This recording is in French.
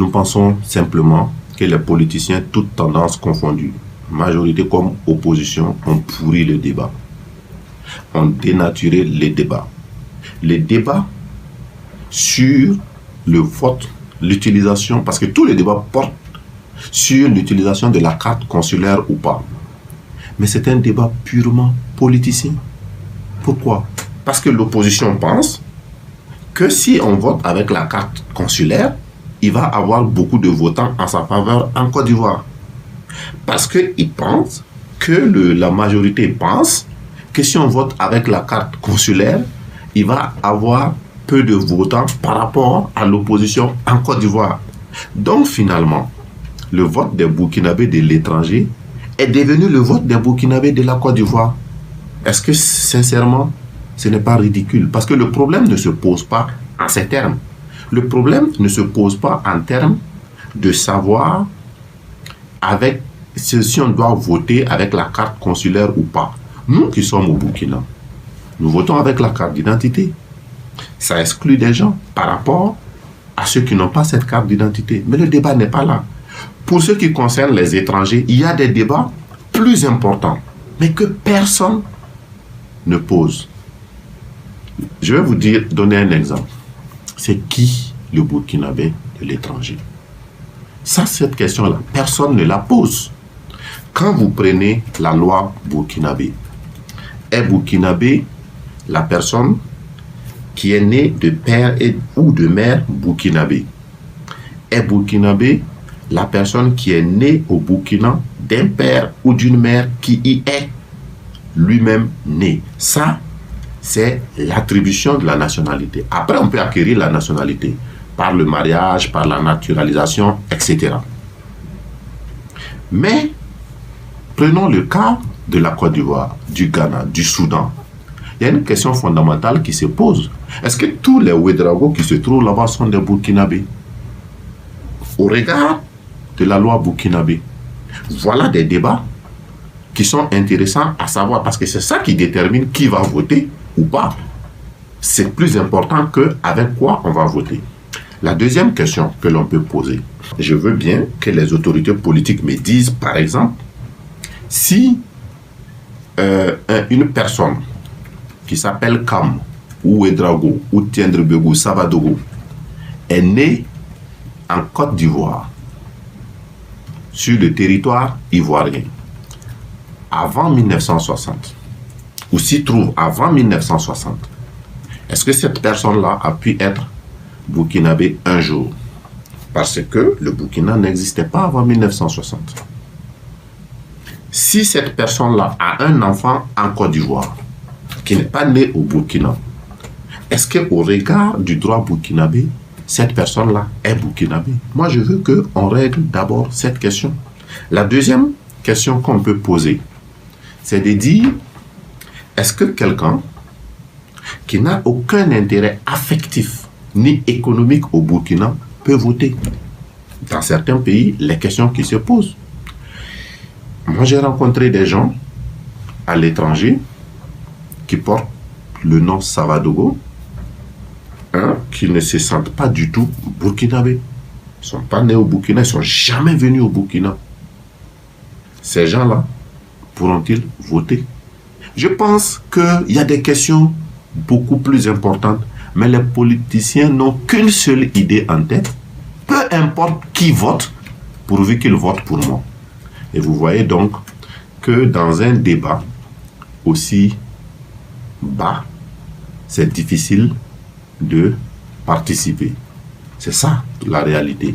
Nous pensons simplement que les politiciens, toutes tendances confondues, majorité comme opposition, ont pourri le débat, ont dénaturé les débats. Les débats sur le vote, l'utilisation, parce que tous les débats portent sur l'utilisation de la carte consulaire ou pas. Mais c'est un débat purement politicien. Pourquoi? Parce que l'opposition pense que si on vote avec la carte consulaire, il va avoir beaucoup de votants en sa faveur en Côte d'Ivoire. Parce qu'ils pensent que la majorité pense que si on vote avec la carte consulaire, il va avoir peu de votants par rapport à l'opposition en Côte d'Ivoire. Donc finalement, le vote des Burkinabés de l'étranger est devenu le vote des Burkinabés de la Côte d'Ivoire. Est-ce que sincèrement, ce n'est pas ridicule? Parce que le problème ne se pose pas en ces termes. Le problème ne se pose pas en termes de savoir si on doit voter avec la carte consulaire ou pas. Nous qui sommes au Burkina, nous votons avec la carte d'identité. Ça exclut des gens par rapport à ceux qui n'ont pas cette carte d'identité. Mais le débat n'est pas là. Pour ce qui concerne les étrangers, il y a des débats plus importants, mais que personne ne pose. Je vais vous donner un exemple. C'est qui le Burkinabé de l'étranger? Ça, cette question-là, personne ne la pose. Quand vous prenez la loi burkinabé, est burkinabé la personne qui est née de père ou de mère burkinabé? Est burkinabé la personne qui est née au Burkina d'un père ou d'une mère qui y est lui-même né? Ça, c'est l'attribution de la nationalité. Après, on peut acquérir la nationalité par le mariage, par la naturalisation, etc. Mais, prenons le cas de la Côte d'Ivoire, du Ghana, du Soudan. Il y a une question fondamentale qui se pose. Est-ce que tous les Ouédraogo qui se trouvent là-bas sont des Burkinabés? Au regard de la loi burkinabé, voilà des débats qui sont intéressants à savoir, parce que c'est ça qui détermine qui va voter ou pas. C'est plus important que avec quoi on va voter. La deuxième question que l'on peut poser, je veux bien que les autorités politiques me disent, par exemple, si une personne qui s'appelle Kam, ou Ouédraogo, ou Tiendrebego, Savadogo, est née en Côte d'Ivoire, sur le territoire ivoirien, avant 1960, ou s'y trouve avant 1960, est-ce que cette personne-là a pu être burkinabé un jour? Parce que le Burkina n'existait pas avant 1960. Si cette personne-là a un enfant en Côte d'Ivoire, qui n'est pas né au Burkina, est-ce qu'au regard du droit burkinabé, cette personne-là est burkinabé? Moi, je veux qu'on règle d'abord cette question. La deuxième question qu'on peut poser, c'est de dire, est-ce que quelqu'un qui n'a aucun intérêt affectif ni économique au Burkina peut voter? Dans certains pays, les questions qui se posent. Moi, j'ai rencontré des gens à l'étranger qui portent le nom Savadogo, qui ne se sentent pas du tout burkinabés. Ils ne sont pas nés au Burkina, ils ne sont jamais venus au Burkina. Ces gens-là pourront-ils voter? Je pense qu'il y a des questions beaucoup plus importantes, mais les politiciens n'ont qu'une seule idée en tête. Peu importe qui vote, pourvu qu'il vote pour moi. Et vous voyez donc que dans un débat aussi bas, c'est difficile de participer. C'est ça la réalité.